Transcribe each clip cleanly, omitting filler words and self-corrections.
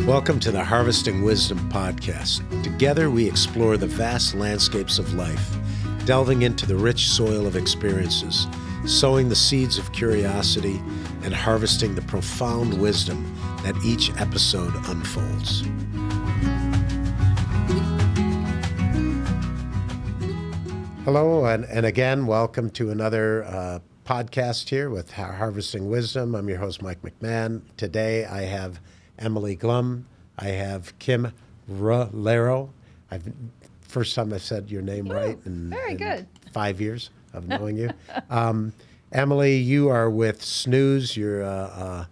Welcome to the Harvesting Wisdom podcast. Together we explore the vast landscapes of life, delving into the rich soil of experiences, sowing the seeds of curiosity, and harvesting the profound wisdom that each episode unfolds. Hello, and again, welcome to another podcast here with Harvesting Wisdom. I'm your host, Mike McMahon. Today I have Emily Glum. I have Kim Rolero. First time I said your name right in 5 years of knowing you. Emily, you are with Snooze. You're an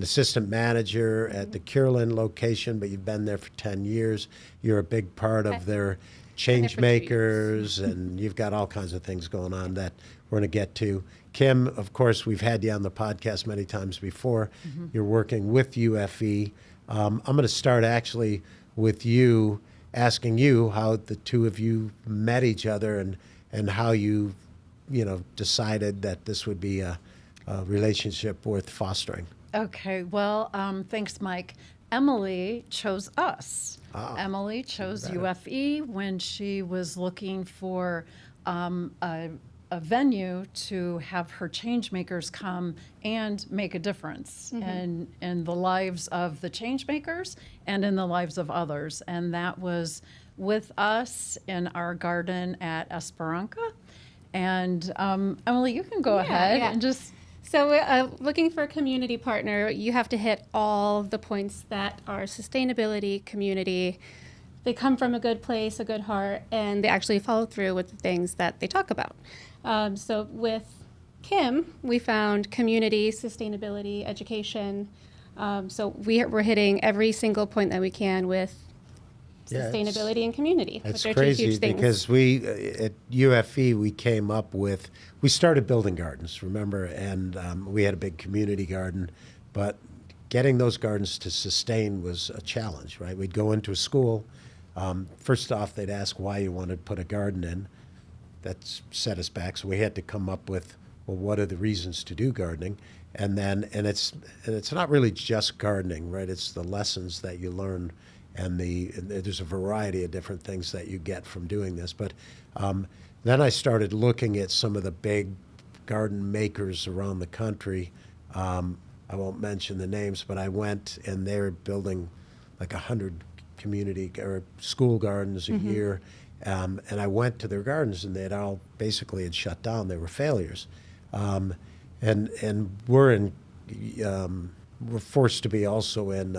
assistant manager at the Curlin location, but you've been there for 10 years. You're a big part of their change makers, and you've got all kinds of things going on that we're going to get to. Kim, of course, we've had you on the podcast many times before. Mm-hmm. You're working with UFE. I'm going to start actually with you, asking you how the two of you met each other and how you decided that this would be a relationship worth fostering. Okay, well, thanks, Mike. Emily chose us. Emily chose UFE when she was looking for a venue to have her change makers come and make a difference in the lives of the change makers and in the lives of others. And that was with us in our garden at Esperanza. And Emily, you can go ahead and just... So looking for a community partner, you have to hit all the points that are sustainability, community. They come from a good place, a good heart, and they actually follow through with the things that they talk about. So with Kim, we found community, sustainability, education. So we're hitting every single point that we can with sustainability and community. It's crazy because we at UFE we started building gardens, remember, and we had a big community garden, but getting those gardens to sustain was a challenge, right? We'd go into a school. First off, they'd ask why you wanted to put a garden in. That set us back, so we had to come up with, well, what are the reasons to do gardening? And it's not really just gardening, right? It's the lessons that you learn, and there's a variety of different things that you get from doing this. But then I started looking at some of the big garden makers around the country. I won't mention the names, but I went, and they're building like 100 community or school gardens a year. And I went to their gardens, and they'd all basically had shut down. They were failures. And we're forced to be also in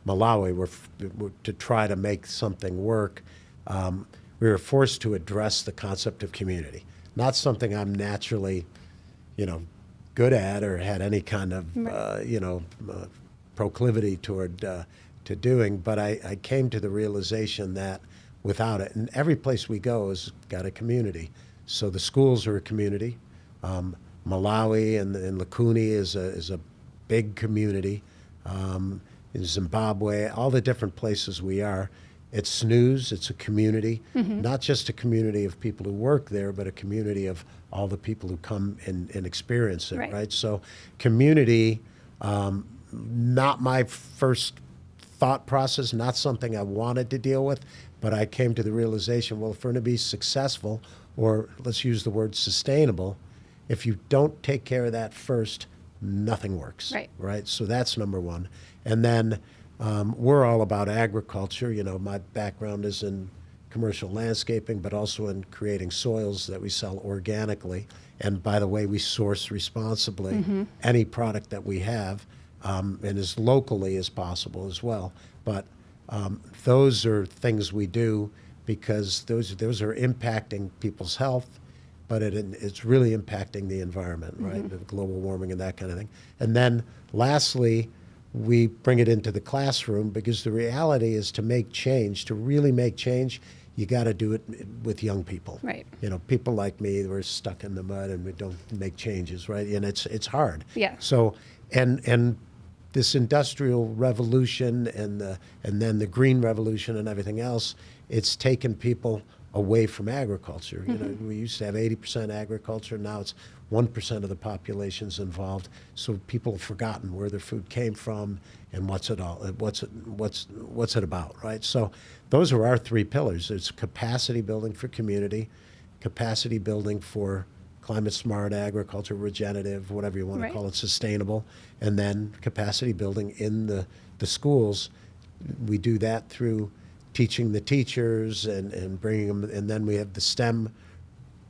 Malawi. We're to try to make something work. We were forced to address the concept of community. Not something I'm naturally, good at or had any kind of, proclivity toward to doing. But I came to the realization that without it, and every place we go has got a community. So the schools are a community. Malawi and Lakuni is a big community. In Zimbabwe, all the different places we are. It's Snooze, it's a community, not just a community of people who work there, but a community of all the people who come and experience it, right? So community, not my first thought process, not something I wanted to deal with, but I came to the realization, well, if we're going to be successful, or let's use the word sustainable, if you don't take care of that first, nothing works, right? So that's number one. And then we're all about agriculture. My background is in commercial landscaping, but also in creating soils that we sell organically. And by the way, we source responsibly any product that we have, and as locally as possible as well. But those are things we do because those are impacting people's health, but it's really impacting the environment, right? The global warming and that kind of thing. And then lastly, we bring it into the classroom because the reality is to really make change, you got to do it with young people. Right. People like me, we're stuck in the mud and we don't make changes, right? And it's hard. Yeah. So, and this industrial revolution and then the green revolution and everything else, it's taken people away from agriculture. You know, we used to have 80% agriculture. Now it's 1% of the population's involved. So people have forgotten where their food came from and what's it about, right? So those are our three pillars. It's capacity building for community, capacity building for climate smart agriculture, regenerative, whatever you want to call it, sustainable, and then capacity building in the schools. We do that through teaching the teachers and bringing them, and then we have the STEM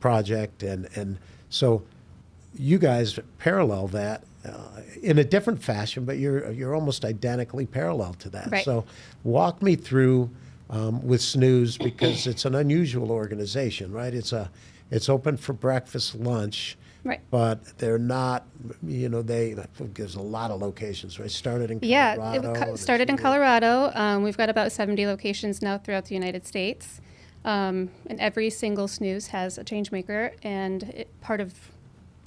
project, and so you guys parallel that in a different fashion, but you're almost identically parallel to that. Right. So walk me through with Snooze, because it's an unusual organization, right? It's open for breakfast, lunch, Right. but they're not, you know, there's a lot of locations, right? Started in Yeah, Colorado. it started in Colorado. We've got about 70 locations now throughout the United States. And every single Snooze has a change maker, and part of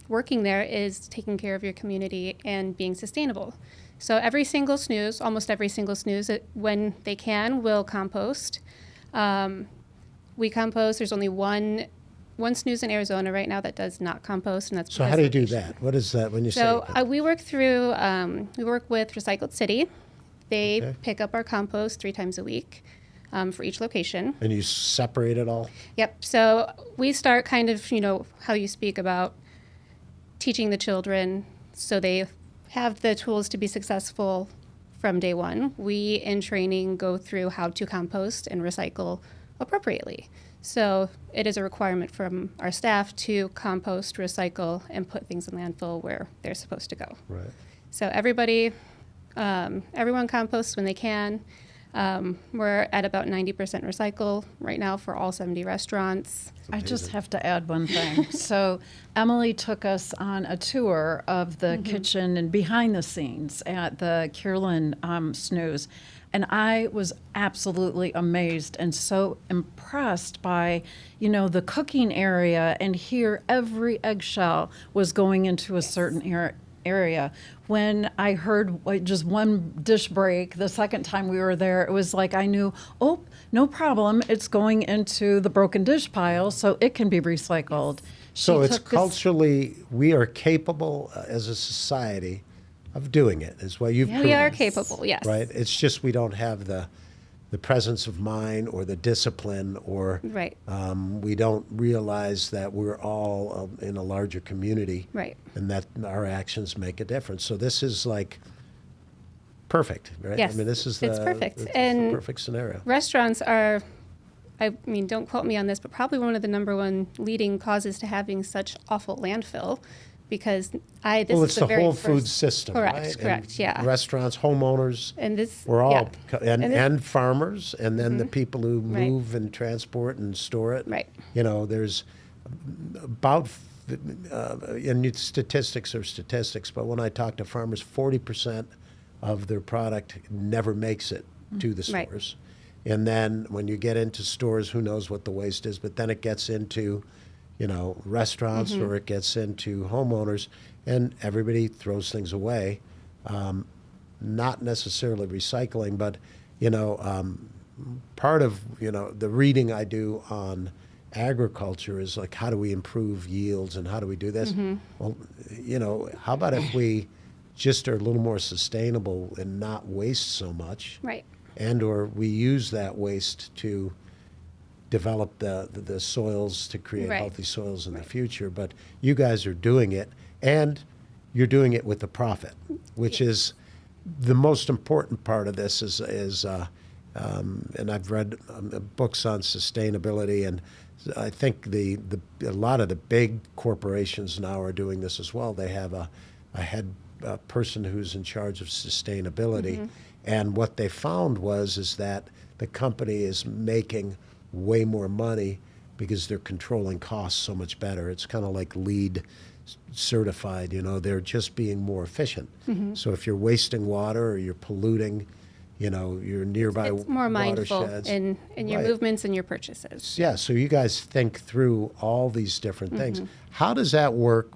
working there is taking care of your community and being sustainable. So every single Snooze, almost every single Snooze, when they can, will compost. We compost. There's only one Snooze in Arizona right now that does not compost, and that's So how do you do that? What is that when you say? So we work with Recycled City. They pick up our compost 3 times a week for each location. And you separate it all? Yep. So we start kind of, you know, how you speak about teaching the children so they have the tools to be successful from day one. We, in training, go through how to compost and recycle appropriately. So it is a requirement from our staff to compost, recycle, and put things in landfill where they're supposed to go. Right. So everyone composts when they can. We're at about 90% recycle right now for all 70 restaurants. I just have to add one thing. So Emily took us on a tour of the kitchen and behind the scenes at the Kierland Snooze. And I was absolutely amazed and so impressed by, you know, the cooking area. And here, every eggshell was going into a certain area. When I heard just one dish break the second time we were there, it was like I knew, oh, no problem. It's going into the broken dish pile, so it can be recycled. So She it's took this- culturally, we are capable as a society of doing it, is what you've proven. We are capable, yes. Right? It's just we don't have the presence of mind or the discipline, or Right. we don't realize that we're all in a larger community. Right. And that our actions make a difference. So this is like perfect, right? Yes, I mean, this is it's perfect. the And perfect scenario. Restaurants are, I mean, don't quote me on this, but probably one of the number one leading causes to having such awful landfill, because this Well, is it's the very whole first, food system, Correct, right? correct, And yeah. Restaurants, homeowners, And this, we're all, yeah. and farmers, and then the people who Right. move and transport and store it. Right. You know, there's about, and statistics are statistics, but when I talk to farmers, 40% of their product never makes it to the Right. stores. And then when you get into stores, who knows what the waste is, but then it gets into, you know, restaurants, or it gets into homeowners, and everybody throws things away. Not necessarily recycling, but, you know, part of, you know, the reading I do on agriculture is like, how do we improve yields and how do we do this? Well, you know, how about if we just are a little more sustainable and not waste so much? Right. And or we use that waste to develop the soils to create Right. healthy soils in the future. But you guys are doing it, and you're doing it with a profit, which is the most important part of this. And I've read books on sustainability, and I think a lot of the big corporations now are doing this as well. They have a head person who's in charge of sustainability, and what they found is that the company is making way more money because they're controlling costs so much better. It's kind of like LEED certified, you know, they're just being more efficient. So if you're wasting water or you're polluting, you know, your nearby It's more mindful watersheds. in your Right. movements and your purchases. Yeah, so you guys think through all these different things. How does that work?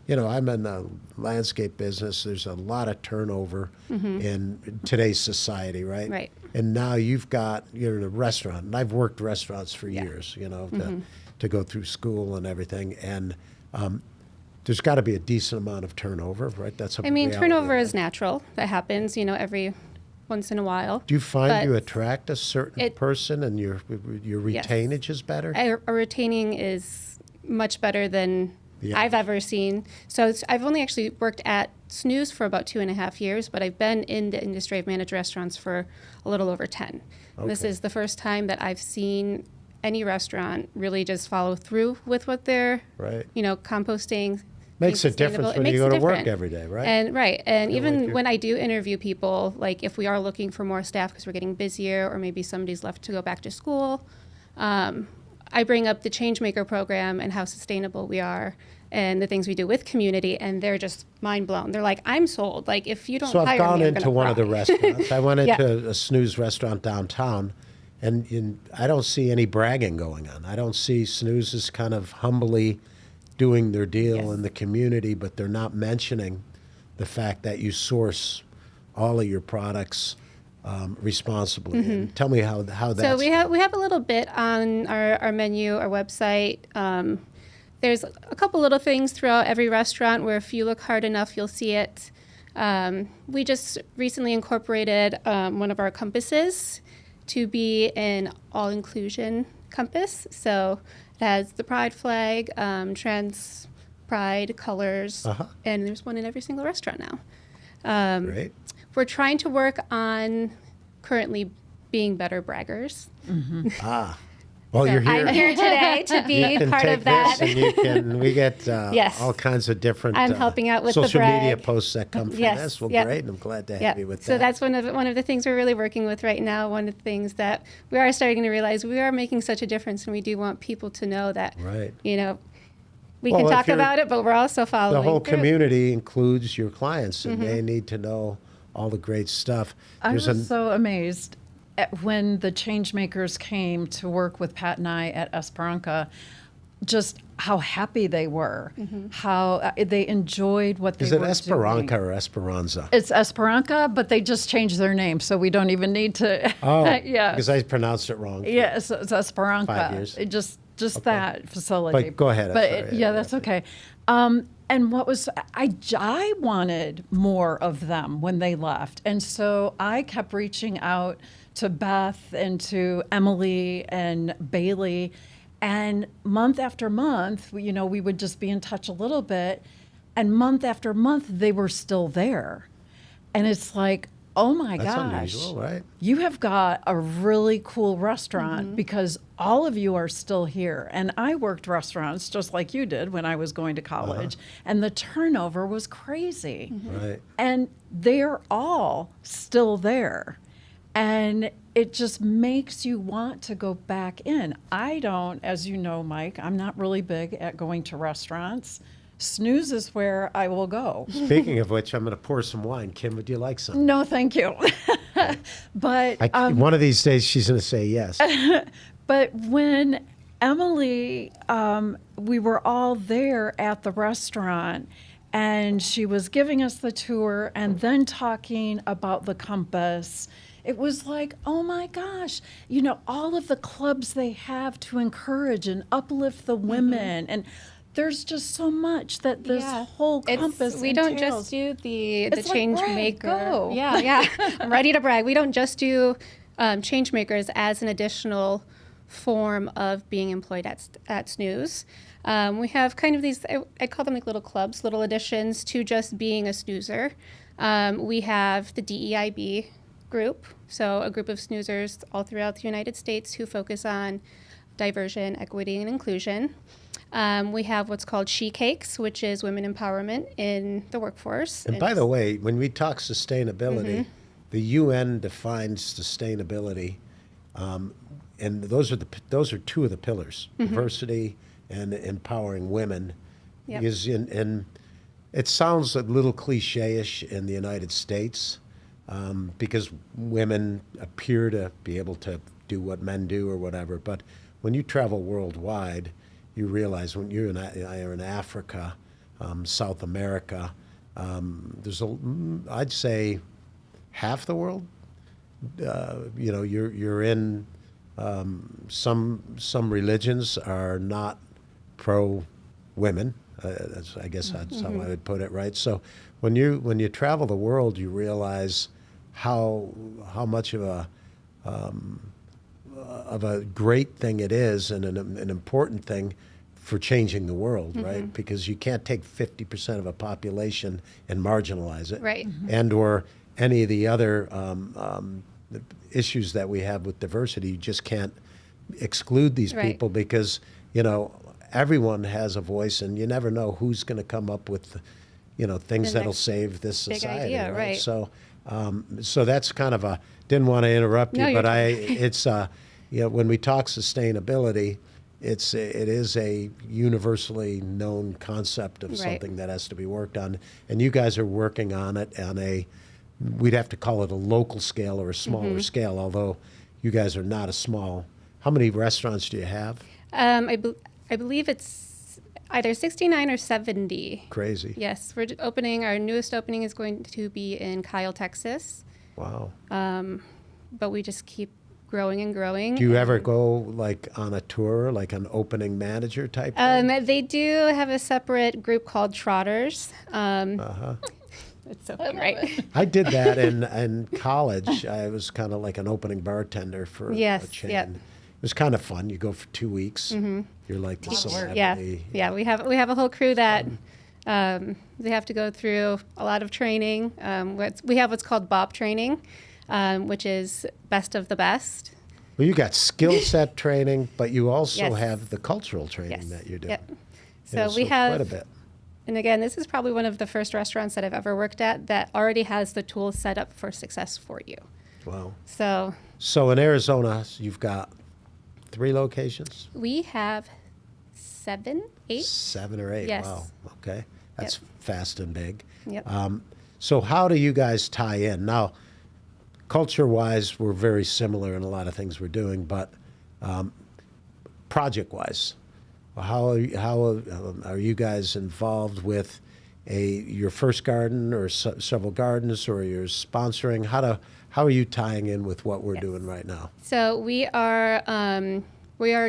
You I'm in the landscape business. There's a lot of turnover in today's society, right? Right. And now you're in a restaurant, and I've worked restaurants for years, to go through school and everything. And there's got to be a decent amount of turnover, right? That's a reality turnover of is it. natural. That happens, every once in a while. Do you find But you attract a certain person and your Yes. retainage is better? Our retaining is much better than Yeah. I've ever seen. So I've only actually worked at Snooze for about 2.5 years, but I've been in the industry. I've managed restaurants for a little over 10. And this Okay. is the first time that I've seen any restaurant really just follow through with what they're, Right. composting. Makes being a difference sustainable. It when you makes go a to work difference. every day, right? And Feel even like you're- when I do interview people, like if we are looking for more staff because we're getting busier or maybe somebody's left to go back to school, I bring up the Changemaker program and how sustainable we are and the things we do with community, and they're just mind blown. They're like, I'm sold. Like, if you don't So I've hire gone me, I'm into gonna one of the cry." restaurants. I went Yeah. into a Snooze restaurant downtown, and I don't see any bragging going on. I don't see Snooze is kind of humbly doing their deal Yes. in the community, but they're not mentioning the fact that you source all of your products responsibly. And tell me how that's So we have a little bit on our menu, our website. There's a couple little things throughout every restaurant where if you look hard enough, you'll see it. We just recently incorporated one of our compasses to be an all-inclusion compass. So it has the pride flag, trans pride colors, and there's one in every single restaurant now. Great. We're trying to work on currently being better braggers. Well, So you're here. I'm here today to be You can part take of that. this, and you can. We get Yes. all kinds of different. I'm helping out with the social media brag. posts that come from Yes, this. Well, yep. great. I'm glad to have Yeah. you with So that. that's one of the things we're really working with right now. One of the things that we are starting to realize we are making such a difference, and we do want people to know that. Right. We Well, can if talk you're- about it, but we're also following The whole through. community includes your clients, and Mm-hmm. they need to know all the great stuff. I There's was so amazed when the Changemakers came to work with Pat and I at Esperanza, just how happy they were, how they enjoyed what they Is were it Esperanza doing. or Esperanza? It's Esperanza, but they just changed their name, so we don't even need to. Oh, yeah. because I pronounced it wrong. Yeah, so it's Esperanza. 5 years. It just that facility. But go ahead, I'm But sorry. yeah, that's okay. And what was I wanted more of them when they left, and so I kept reaching out to Beth and to Emily and Bailey, and month after month, we would just be in touch a little bit, and month after month they were still there, and it's like, oh my That's gosh, unusual, right? you have got a really cool restaurant because all of you are still here. And I worked restaurants just like you did when I was going to college, and the turnover was crazy. Right. And they're all still there. And it just makes you want to go back in. I don't, as you know, Mike, I'm not really big at going to restaurants. Snooze is where I will go. Speaking of which, I'm going to pour some wine. Kim, would you like some? No, thank you. But One of these days, she's going to say yes. But when Emily, we were all there at the restaurant, and she was giving us the tour and then talking about the compass. It was like, oh my gosh, all of the clubs they have to encourage and uplift the women. And there's just so much that this whole compass We don't entails. just do the It's like, change brag, maker. go. Yeah. I'm ready to brag. We don't just do change makers as an additional form of being employed at Snooze. We have kind of these, I call them like little clubs, little additions to just being a snoozer. We have the DEIB group, so a group of snoozers all throughout the United States who focus on diversion, equity, and inclusion. We have what's called She Cakes, which is women empowerment in the workforce. And by the way, when we talk sustainability, the UN defines sustainability, and those are two of the pillars: diversity and empowering women. Yep. And it sounds a little cliche-ish in the United States, because women appear to be able to do what men do or whatever. But when you travel worldwide, you realize when you're in Africa, South America. I'd say half the world. You're in some religions are not pro women. I guess that's how I would put it, right? So when you travel the world, you realize how much of a great thing it is, and an important thing for changing the world, right? Because you can't take 50% of a population and marginalize it, Right. And or any of the other issues that we have with diversity. You just can't exclude these Right. people because everyone has a voice, and you never know who's going to come up with things The that'll next save this big society, idea, right. So that's kind of didn't want to interrupt you, No, you're but it's when we talk sustainability, it is a universally known concept of Right. something that has to be worked on, and you guys are working on it on we'd have to call it a local scale or a smaller scale, although you guys are not a small. How many restaurants do you have? I believe it's either 69 or 70. Crazy. Yes, we're opening. Our newest opening is going to be in Kyle, Texas. Wow. But we just keep growing and growing. Do you ever go like on a tour, like an opening manager type thing? They do have a separate group called Trotters. It's so funny, right? I did that in college. I was kind of like an opening bartender for Yes, a chain. yep. It was kind of fun. You go for 2 weeks. You're like the Yeah, celebrity. yeah. We have a whole crew that they have to go through a lot of training. We have what's called BOP training, which is best of the best. Well, you got skill set training, but you also Yes. have the cultural training Yes. that you're doing. Yep. Yeah, So we it's have quite a bit. And again, this is probably one of the first restaurants that I've ever worked at that already has the tools set up for success for you. Wow. So So in Arizona, you've got 3 locations? we have 7, 8. 7 or 8. Yes. Wow. Okay. That's fast and big. Yep. So how do you guys tie in? Now, culture-wise, we're very similar in a lot of things we're doing, but project-wise, how are you guys involved with your first garden or several gardens, or you're sponsoring? How are you tying in with what we're doing right now? So we are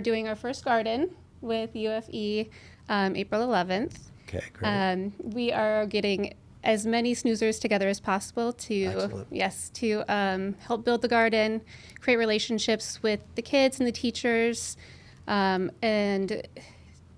doing our first garden with UFE April 11th. Okay, great. We are getting as many snoozers together as possible Excellent. to help build the garden, create relationships with the kids and the teachers, and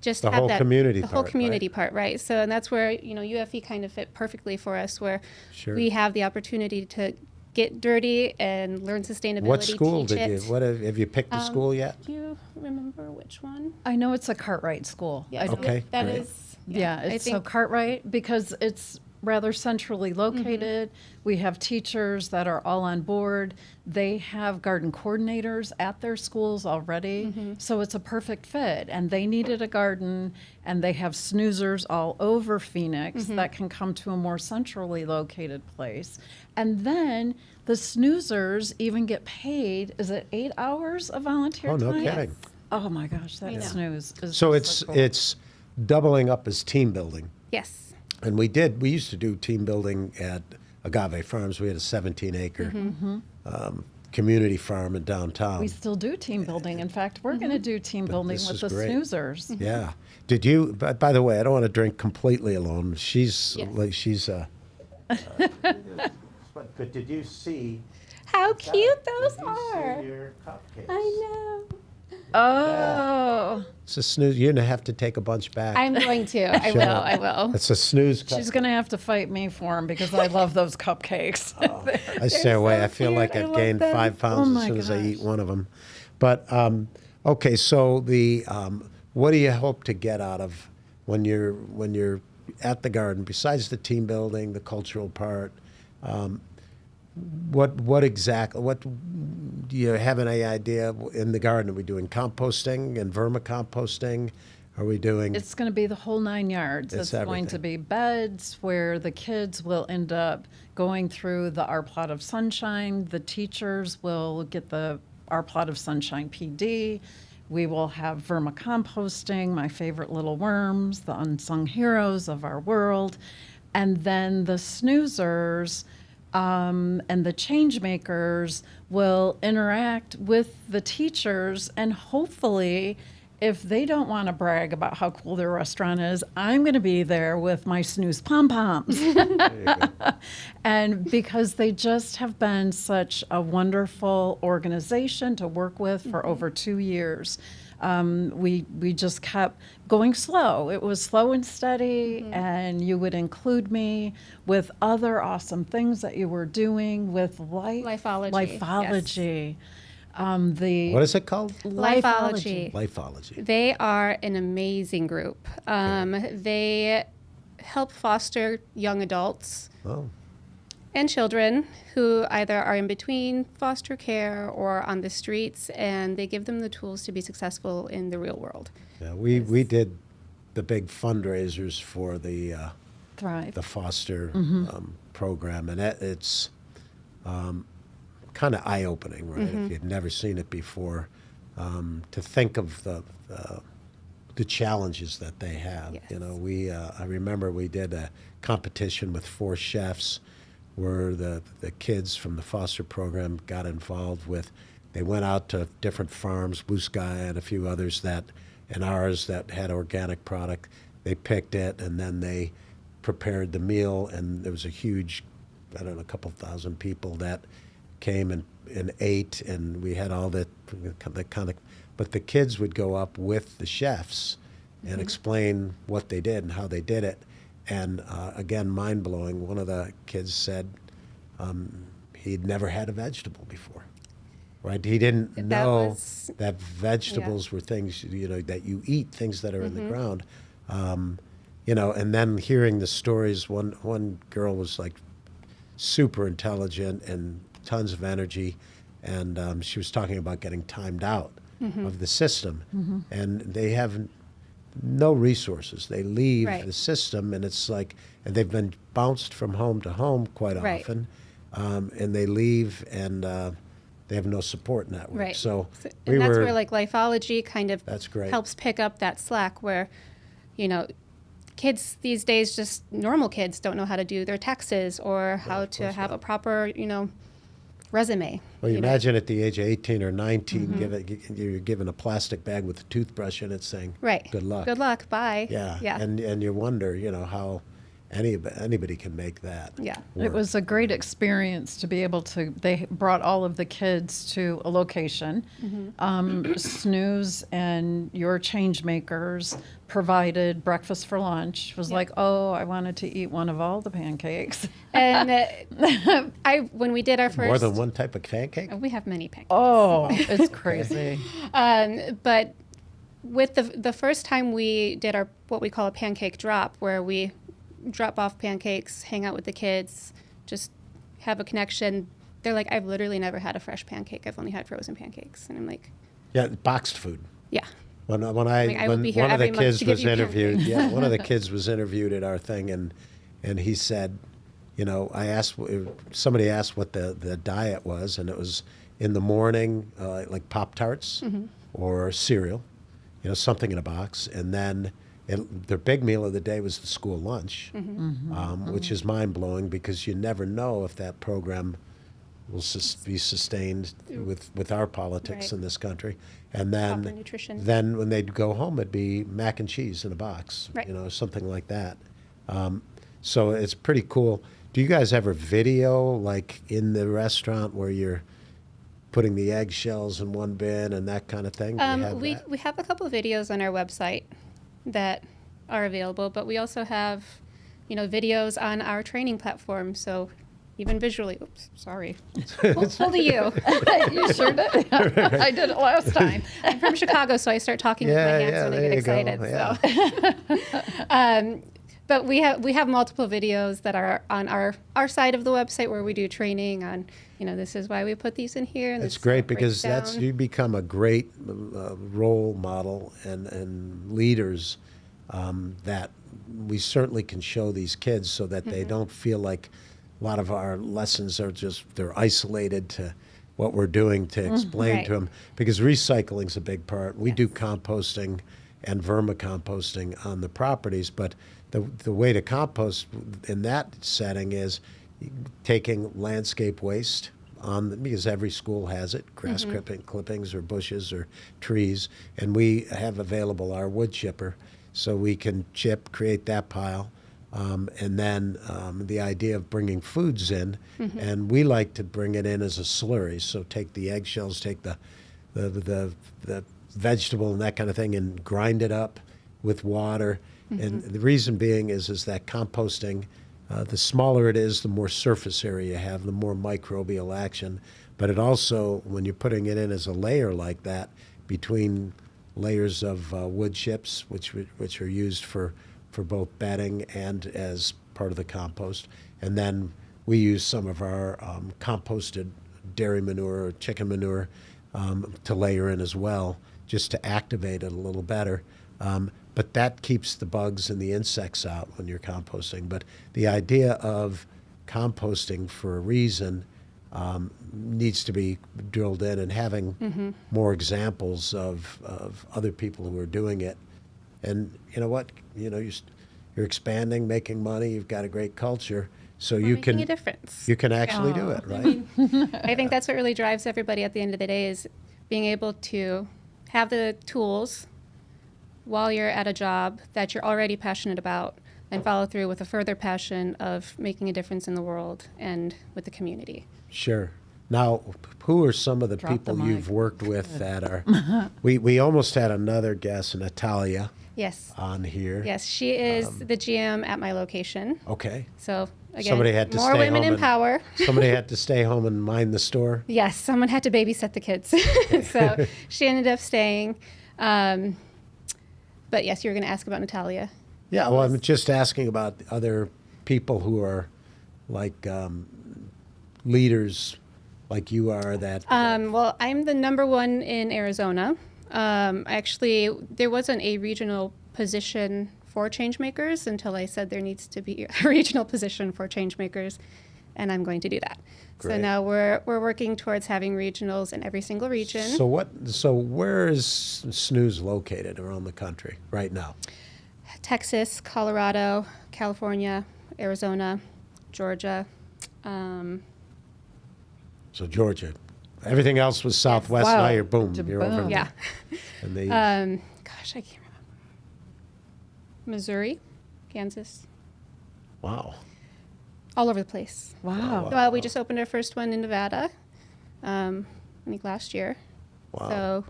just The have whole that community the whole part, community right? part, right? So, and that's where UFE kind of fit perfectly for us, where Sure. we have the opportunity to get dirty and learn sustainability. What school teach did you? it. What have you picked a school yet? Do you remember which one? I know it's a Cartwright school. Yes, Okay, that great. is. Yeah, I it's so think Cartwright because it's rather centrally located. We have teachers that are all on board. They have garden coordinators at their schools already. So it's a perfect fit. And they needed a garden, and they have snoozers all over Phoenix that can come to a more centrally located place. And then the snoozers even get paid, is it 8 hours of volunteer Oh, time? no kidding. Oh my gosh, I know. that snooze is So just cool. it's doubling up as team building. Yes. And we used to do team building at Agave Farms. We had a 17-acre community farm in downtown. We still do team building. In fact, we're going to do team building this with is the great. snoozers. Yeah. Did you, by the way, I don't want to drink completely alone. She's Yes. like, she's but did you see? How cute those are. Your cupcakes? I know. Oh, It's a snooze. You're going to have to take a bunch back. I'm going to. I Sure. will. I will. It's a snooze cup. she's going to have to fight me for them because I love those cupcakes. I stay away. so I feel like cute. I I've love gained them. 5 pounds Oh as my soon as I eat gosh. one of them. But okay, so what do you hope to get out of when you're at the garden? Besides the team building, the cultural part, what exactly? What do you have any idea in the garden? Are we doing composting and vermicomposting? Are we doing? It's going to be the whole 9 yards. It's It's going to everything. be beds where the kids will end up going through the Our Plot of Sunshine. The teachers will get the Our Plot of Sunshine PD. We will have vermicomposting, my favorite little worms, the unsung heroes of our world. And then the snoozers and the change makers will interact with the teachers, and hopefully, if they don't want to brag about how cool their restaurant is, I'm going to be there with my snooze pom-poms. And because they just have been such a wonderful organization to work with for over 2 years. We just kept going slow. It was slow and steady, and you would include me with other awesome things that you were doing with Lifeology, Lifeology. What is it called? Lifeology. Lifeology. They are an amazing group. They help foster young adults Oh, and children who either are in between foster care or on the streets, and they give them the tools to be successful in the real world. yeah. We did the big fundraisers for the Thrive. foster program, and it's kind of eye-opening, right? If you'd never seen it before, to think of the challenges that they have. Yes. You know, I remember we did a competition with 4 chefs, where the kids from the foster program got involved with. They went out to different farms, Blue Sky and a few others and ours that had organic product. They picked it, and then they prepared the meal, and there was a huge, I don't know, a couple thousand people that came and ate, and we had all the kind of, but the kids would go up with the chefs and explain what they did and how they did it. And again, mind-blowing, one of the kids said he'd never had a vegetable before, right? He didn't know that vegetables were things, you know, that you eat, things that are in the ground. You know, and then hearing the stories, one girl was like super intelligent and tons of energy, and she was talking about getting timed out of the system, and they have no resources. They leave the system, and it's like, and they've been bounced from home to home quite often, and they leave, and they have no support network. Right. So and that's where like Lifeology kind of That's great. helps pick up that slack where, you know, kids these days, just normal kids, don't know how to do their taxes or how to have a proper, you know, resume. Well, you know. imagine at the age of 18 or 19, you're given a plastic bag with a toothbrush in it saying, Right. good luck. Good luck. Bye. Yeah. Yeah. And you wonder, you know, how anybody can make that. Yeah. It work. was a great experience to be able to, they brought all of the kids to a location. Snooze and your change makers provided breakfast for lunch. It was like, oh, I wanted to eat one of all the pancakes. And when we did our first, More than one type of pancake? we have many pancakes. Oh, it's crazy. But with the first time we did our what we call a pancake drop, where we drop off pancakes, hang out with the kids, just have a connection. They're like, I've literally never had a fresh pancake. I've only had frozen pancakes. And I'm like, Yeah, boxed food. yeah. When I will be here one of the every month kids to give was you interviewed, pancakes. one of the kids was interviewed at our thing, and he said, you know, somebody asked what the diet was, and it was in the morning, like Pop-Tarts or cereal, you know, something in a box, and then their big meal of the day was the school lunch, which is mind-blowing because you never know if that program will be sustained with our politics in this country. And Proper then, nutrition. then when they'd go home, it'd be mac and cheese in a box, Right. you know, something like that. So it's pretty cool. Do you guys ever video, like in the restaurant, where you're putting the eggshells in one bin and that kind of thing? Do you have that? We have a couple of videos on our website that are available, but we also have, you know, videos on our training platform. So even visually, oops, sorry. Hold you. You sure did. I did it last time. I'm from Chicago, so I start talking with my hands when I get excited. So. But we have multiple videos that are on our side of the website where we do training on, you know, this is why we put these in here. And It's this great breaks because down. you become a great role model and leaders that we certainly can show these kids so that they don't feel like a lot of our lessons are they're isolated to what we're doing to explain Right. to them, because recycling's a big part. We do composting and vermicomposting on the properties, but the way to compost in that setting is taking landscape waste because every school has it, grass clippings or bushes or trees, and we have available our wood chipper, so we can create that pile. And then the idea of bringing foods in, and we like to bring it in as a slurry. So take the eggshells, take the vegetable and that kind of thing, and grind it up with water. And the reason being is that composting, the smaller it is, the more surface area you have, the more microbial action. But it also, when you're putting it in as a layer like that, between layers of wood chips, which are used for both bedding and as part of the compost. And then we use some of our composted dairy manure or chicken manure to layer in as well, just to activate it a little better. But that keeps the bugs and the insects out when you're composting. But the idea of composting for a reason needs to be drilled in, and having more examples of other people who are doing it. And you know what? You're expanding, making money. You've got a great culture, so We're you making can a difference. you can actually do it, right? I think that's what really drives everybody at the end of the day, is being able to have the tools while you're at a job that you're already passionate about, and follow through with a further passion of making a difference in the world and with the community. Sure. Now, who are some of the Drop the people mic. you've worked with that are? We almost had another guest, Natalia, Yes. on here. Yes, she is the GM at my location. Okay. So again, Somebody had to more stay women home in and- power. Somebody had to stay home and mind the store. Yes, someone had to babysit the kids. So she ended up staying. But yes, you were going to ask about Natalia. Yeah, well, I'm just asking about other people who are like leaders, like you are. Well, I'm the number one in Arizona. Actually, there wasn't a regional position for changemakers until I said there needs to be a regional position for changemakers, and I'm going to do that. So Great. now we're working towards having regionals in every single region. So where is Snooze located around the country right now? Texas, Colorado, California, Arizona, Georgia. So Georgia. Everything else was Southwest. Wow. Now you're boom. You're over. Boom. Yeah. And they, Gosh, I can't remember. Missouri, Kansas, wow. all over the place. Wow. Well, we just opened our first one in Nevada, I think last year. Wow. So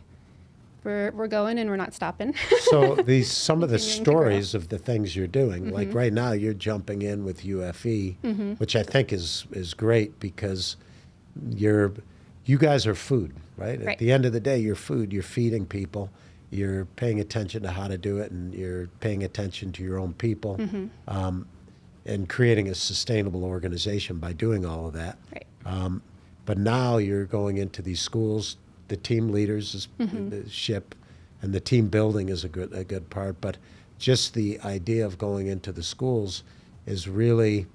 we're going and we're not stopping. So some of the Continuing to grow. stories of the things you're doing, like right now, you're jumping in with UFE, which I think is great, because you guys are food, right? At Right. the end of the day, you're food. You're feeding people. You're paying attention to how to do it, and you're paying attention to your own people, and creating a sustainable organization by doing all of that. Right. But now you're going into these schools. The team leaders is the ship, and the team building is a good part. But just the idea of going into the schools is really,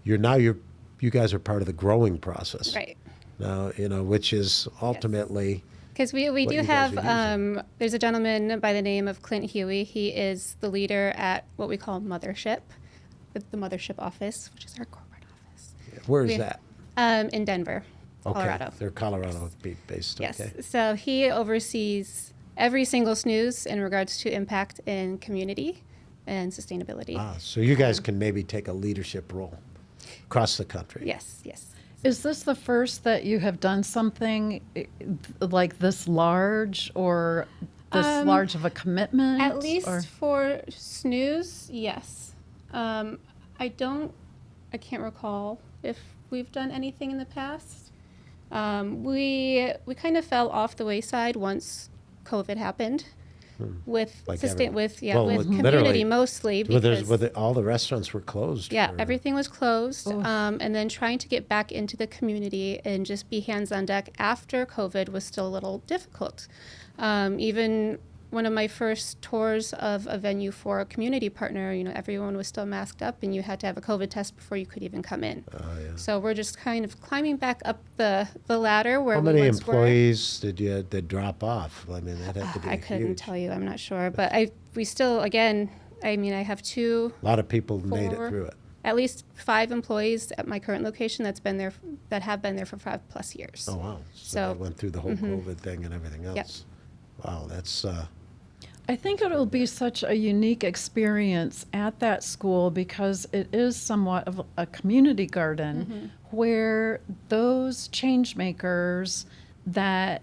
you guys are part of the growing process. Right. Now, which is ultimately, Because we what do you guys have, are there's a gentleman by the name of Clint Huey. He is the leader at what we call Mothership, the Mothership office, which is our corporate office. where is We- that? In Denver, Colorado. Okay, they're Colorado based. Yes. Okay. So he oversees every single snooze in regards to impact in community and sustainability. So you guys can maybe take a leadership role across the country. Yes, yes. Is this the first that you have done something like this large, or this large of a commitment? At least or- for snooze, yes. I can't recall if we've done anything in the past. We kind of fell off the wayside once COVID happened. With Like sustain everyone. with Well, with literally, community mostly, because all the restaurants were closed. yeah, for- everything was closed, and then trying to get back into the community and just be hands on deck after COVID was still a little difficult. Even one of my first tours of a venue for a community partner, everyone was still masked up and you had to have a COVID test before you could even come in. Oh, yeah. So we're just kind of climbing back up the ladder where How we many once were. employees did drop off? I mean, that had to be I couldn't huge. tell you, I'm not sure. But we still, again, I have A lot of people made it four- through it. at least 5 employees at my current location that have been there for 5+ years. Oh, wow. So- they went through the whole COVID thing and everything else. Yep. Wow, that's, I think it'll be such a unique experience at that school because it is somewhat of a community garden where those change makers that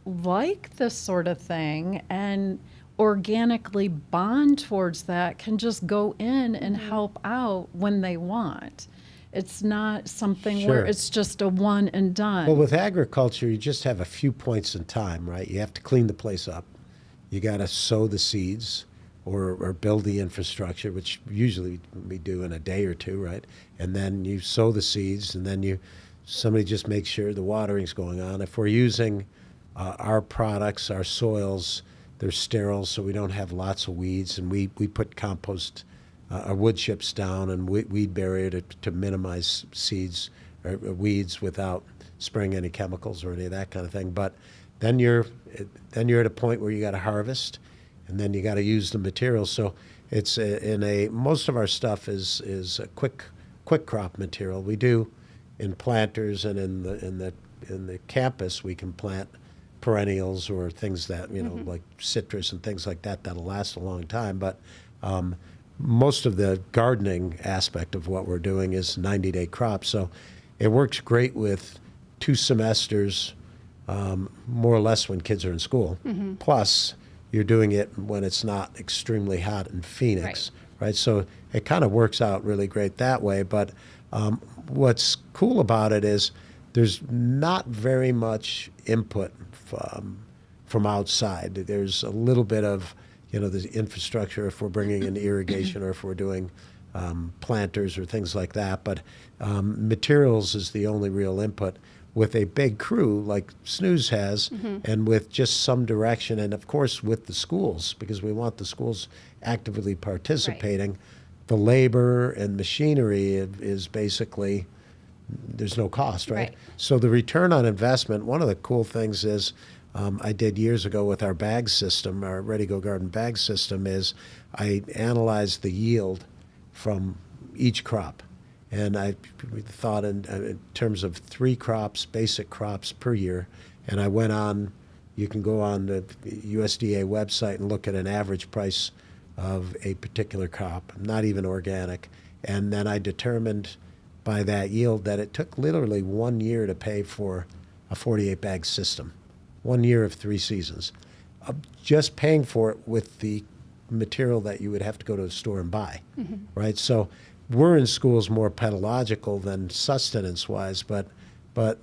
like this sort of thing and organically bond towards that can just go in and help out when they want. It's not something Sure. where it's just a one and done. well, with agriculture, you just have a few points in time, right? You have to clean the place up. You got to sow the seeds or build the infrastructure, which usually we do in a day or two, right? And then you sow the seeds, and then somebody just makes sure the watering's going on. If we're using our products, our soils, they're sterile, so we don't have lots of weeds, and we put compost, our wood chips down, and weed barrier to minimize seeds or weeds without spraying any chemicals or any of that kind of thing. But then you're at a point where you got to harvest, and then you got to use the materials. So it's most of our stuff is a quick crop material. We do in planters and in the campus we can plant perennials or things that like citrus and things like that that'll last a long time. But most of the gardening aspect of what we're doing is 90-day crops. So it works great with 2 semesters. More or less when kids are in school. Plus, you're doing it when it's not extremely hot in Phoenix, right? So it kind of works out really great that way. But what's cool about it is there's not very much input from outside. There's a little bit of, the infrastructure if we're bringing in irrigation or if we're doing planters or things like that. But materials is the only real input. With a big crew like Snooze has, and with just some direction, and of course with the schools, because we want the schools actively participating, the labor and machinery is basically, there's no cost, right? So the return on investment, one of the cool things is, I did years ago with our bag system, our Ready Go Garden bag system, is I analyzed the yield from each crop. And I thought in terms of 3 crops, basic crops per year. And I went on, you can go on the USDA website and look at an average price of a particular crop, not even organic. And then I determined by that yield that it took literally 1 year to pay for a 48 bag system, 1 year of 3 seasons, just paying for it with the material that you would have to go to a store and buy, right? So we're in schools more pedagogical than sustenance-wise, but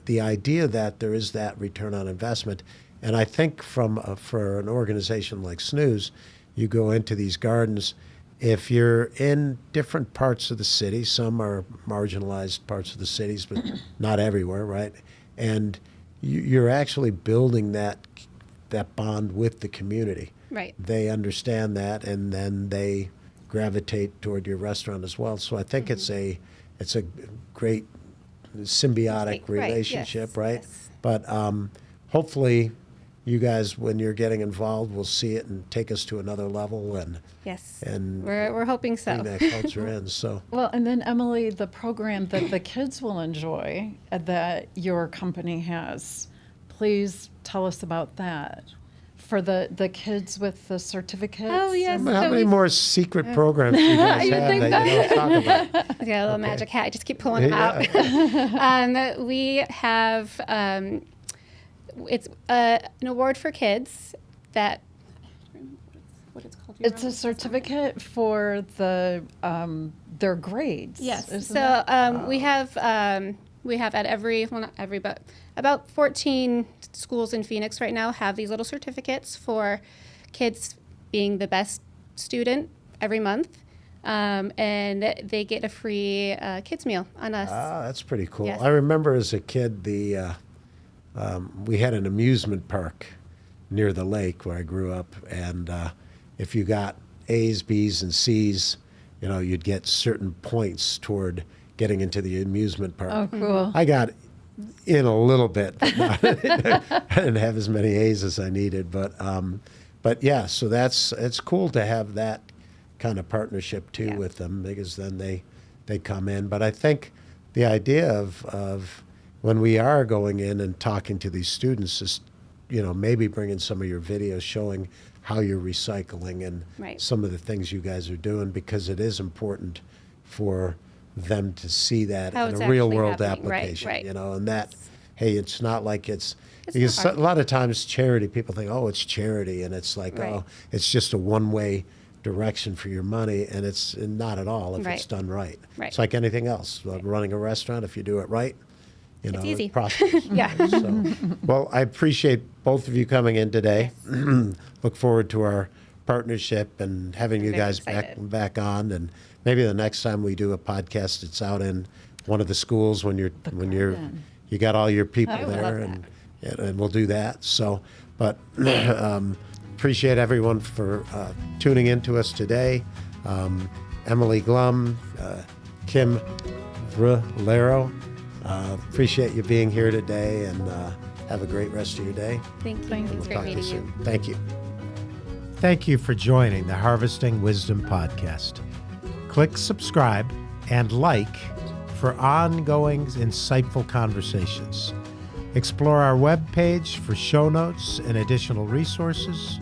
the idea that there is that return on investment, and I think for an organization like Snooze, you go into these gardens, if you're in different parts of the city, some are marginalized parts of the cities, but not everywhere, right? And you're actually building that bond with the community. Right. They understand that, and then they gravitate toward your restaurant as well. So I think it's a great symbiotic relationship, right? Yes. But hopefully you guys, when you're getting involved, will see it and take us to another level and Yes. and We're hoping so. bring that culture in. So Well, and then Emily, the program that the kids will enjoy that your company has, please tell us about that. For the kids with the certificates. Oh, yes. and- how So many we- more secret programs do you guys You have think that you don't talk about? I got a little magic hat. I just keep pulling them out. We have it's an award for kids that. What it's called? It's a certificate for their grades. Yes. isn't So it? we have at every, well, not every, but about 14 schools in Phoenix right now have these little certificates for kids being the best student every month. And they get a free kids meal on us. Ah, that's pretty cool. Yes. I remember as a kid, we had an amusement park near the lake where I grew up, and if you got A's, B's, and C's, you'd get certain points toward getting into the amusement park. Oh, cool. I got in a little bit, but I didn't have as many A's as I needed. But yeah, so it's cool to have that kind of partnership too with them, because then they come in. But I think the idea of when we are going in and talking to these students is, maybe bringing some of your videos showing how you're recycling and some of the things you guys are doing, because it is important for them to see that How in it's a real actually world happening. application, Right. and that, hey, it's not like it's It's because not a lot of times charity, people think, oh, it's charity, and it's like, Right. oh, it's just a one-way direction for your money, and it's not at all if it's done right. Right. It's like anything else. Running a restaurant, if you do it right, It's easy. it prospers. Yeah. So, well, I appreciate both of you coming in today. Look forward to our partnership and having you very guys excited. back on, and maybe the next time we do a podcast, it's out in one of the schools when you got all your people I would there, love and we'll do that. So, but appreciate everyone for tuning in to us today. Emily Glum, Kim Valero, appreciate you being here today, and have a great rest of your day. Thank you. Thank you. It's We'll great talk to you meeting you. soon. Thank you. Thank you for joining the Harvesting Wisdom podcast. Click subscribe and like for ongoing insightful conversations. Explore our webpage for show notes and additional resources.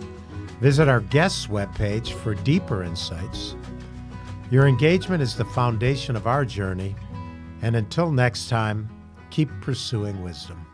Visit our guests' webpage for deeper insights. Your engagement is the foundation of our journey, and until next time, keep pursuing wisdom.